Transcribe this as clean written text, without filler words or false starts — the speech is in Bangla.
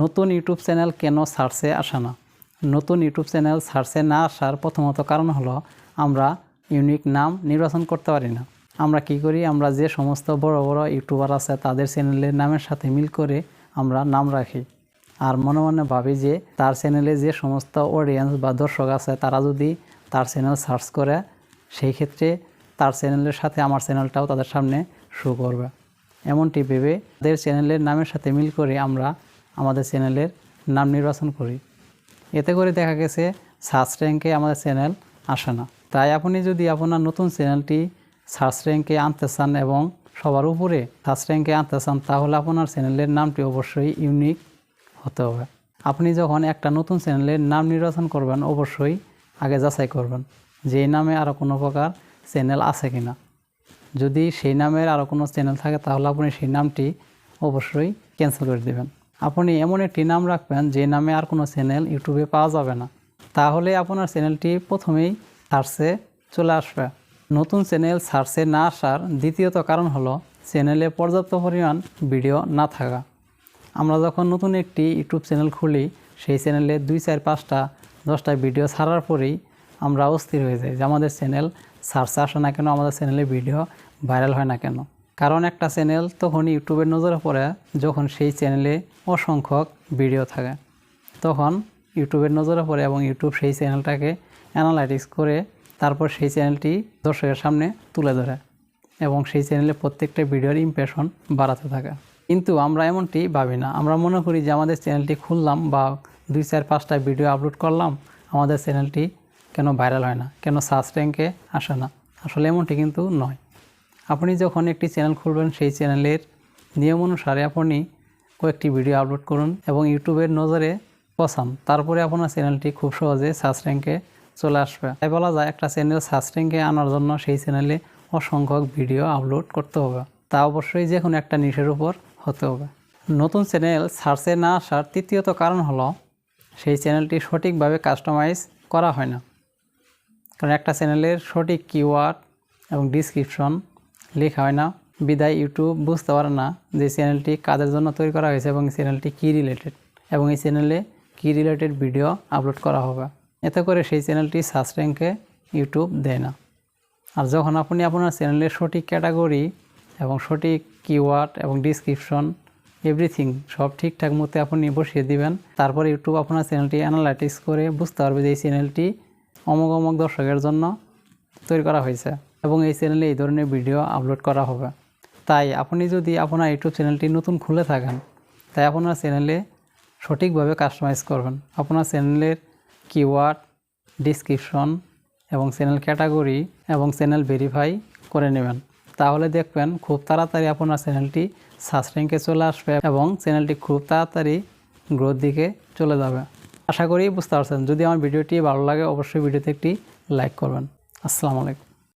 নতুন ইউটিউব চ্যানেল কেন সার্চে আসে না? নতুন ইউটিউব চ্যানেল সার্চে না আসার প্রথমত কারণ হলো আমরা ইউনিক নাম নির্বাচন করতে পারি না। আমরা কি করি, আমরা যে সমস্ত বড় বড় ইউটিউবার আছে তাদের চ্যানেলের নামের সাথে মিল করে আমরা নাম রাখি, আর মনে মনে ভাবি যে তার চ্যানেলে যে সমস্ত অডিয়েন্স বা দর্শক আছে তারা যদি তার চ্যানেল সার্চ করে, সেই ক্ষেত্রে তার চ্যানেলের সাথে আমার চ্যানেলটাও তাদের সামনে শো করবে। এমনটি ভেবে তাদের চ্যানেলের নামের সাথে মিল করে আমরা আমাদের চ্যানেলের নাম নির্বাচন করি। এতে করে দেখা গেছে সার্চ র্যাঙ্কে আমাদের চ্যানেল আসে না। তাই আপনি যদি আপনার নতুন চ্যানেলটি সার্চ র্যাঙ্কে আনতে চান এবং সবার উপরে সার্চ র্যাঙ্কে আনতে চান, তাহলে আপনার চ্যানেলের নামটি অবশ্যই ইউনিক হতে হবে। আপনি যখন একটা নতুন চ্যানেলের নাম নির্বাচন করবেন, অবশ্যই আগে যাচাই করবেন যে এই নামে আরও কোনো প্রকার চ্যানেল আছে কিনা। যদি সেই নামের আরও কোনো চ্যানেল থাকে তাহলে আপনি সেই নামটি অবশ্যই ক্যান্সেল করে দেবেন। আপনি এমন একটি নাম রাখবেন যে নামে আর কোনো চ্যানেল ইউটিউবে পাওয়া যাবে না, তাহলে আপনার চ্যানেলটি প্রথমেই সার্চে চলে আসবে। নতুন চ্যানেল সার্চে না আসার দ্বিতীয়ত কারণ হলো চ্যানেলে পর্যাপ্ত পরিমাণ ভিডিও না থাকা। আমরা যখন নতুন একটি ইউটিউব চ্যানেল খুলি, সেই চ্যানেলে 2, 4, 5টা 10টা ভিডিও ছাড়ার পরেই আমরা অস্থির হয়ে যাই যে আমাদের চ্যানেল সার্চে আসে না কেন, আমাদের চ্যানেলে ভিডিও ভাইরাল হয় না কেন। কারণ একটা চ্যানেল তখন ইউটিউবের নজরে পড়ে যখন সেই চ্যানেলে অসংখ্যক ভিডিও থাকে, তখন ইউটিউবের নজরে পড়ে এবং ইউটিউব সেই চ্যানেলটাকে অ্যানালাইটিক্স করে তারপর সেই চ্যানেলটি দর্শকের সামনে তুলে ধরে এবং সেই চ্যানেলে প্রত্যেকটা ভিডিওর ইমপ্রেশন বাড়াতে থাকে। কিন্তু আমরা এমনটি ভাবি না। আমরা মনে করি যে আমাদের চ্যানেলটি খুললাম বা 2, 4, 5টা ভিডিও আপলোড করলাম, আমাদের চ্যানেলটি কেন ভাইরাল হয় না, কেন সার্চ র্যাঙ্কে আসে না। আসলে এমনটি কিন্তু নয়। আপনি যখন একটি চ্যানেল খুলবেন, সেই চ্যানেলের নিয়ম অনুসারে আপনি কয়েকটি ভিডিও আপলোড করুন এবং ইউটিউবের নজরে পৌঁছান, তারপরে আপনার চ্যানেলটি খুব সহজে সার্চ র্যাঙ্কে চলে আসবে। তাই বলা যায় একটা চ্যানেল সার্চ র্যাঙ্কে আনার জন্য সেই চ্যানেলে অসংখ্যক ভিডিও আপলোড করতে হবে, তা অবশ্যই যে কোনো একটা নিশের উপর হতে হবে। নতুন চ্যানেল সার্চে না আসার তৃতীয়ত কারণ হলো সেই চ্যানেলটি সঠিকভাবে কাস্টমাইজ করা হয় না। কারণ একটা চ্যানেলের সঠিক কিওয়ার্ড এবং ডিসক্রিপশন লেখা হয় না, বিদায় ইউটিউব বুঝতে পারে না যে চ্যানেলটি কাদের জন্য তৈরি করা হয়েছে এবং চ্যানেলটি কী রিলেটেড এবং এই চ্যানেলে কী রিলেটেড ভিডিও আপলোড করা হবে। এতে করে সেই চ্যানেলটি সার্চ র্যাঙ্কে ইউটিউব দেয় না। আর যখন আপনি আপনার চ্যানেলের সঠিক ক্যাটাগরি এবং সঠিক কিওয়ার্ড এবং ডিসক্রিপশন এভরিথিং সব ঠিকঠাক মতো আপনি বসিয়ে দিবেন, তারপর ইউটিউব আপনার চ্যানেলটি অ্যানালাইটিক্স করে বুঝতে পারবে যে এই চ্যানেলটি অমুক অমুক দর্শকের জন্য তৈরি করা হয়েছে এবং এই চ্যানেলে এই ধরনের ভিডিও আপলোড করা হবে। তাই আপনি যদি আপনার ইউটিউব চ্যানেলটি নতুন খুলে থাকেন, তাই আপনার চ্যানেলে সঠিকভাবে কাস্টমাইজ করবেন। আপনার চ্যানেলের কিওয়ার্ড, ডিসক্রিপশন এবং চ্যানেল ক্যাটাগরি এবং চ্যানেল ভেরিফাই করে নেবেন। তাহলে দেখবেন খুব তাড়াতাড়ি আপনার চ্যানেলটি সার্চ র্যাঙ্কে চলে আসবে এবং চ্যানেলটি খুব তাড়াতাড়ি গ্রোথ দিকে চলে যাবে। আশা করি বুঝতে পারছেন। যদি আমার ভিডিওটি ভালো লাগে অবশ্যই ভিডিওতে একটি লাইক করবেন। আসসালামু আলাইকুম।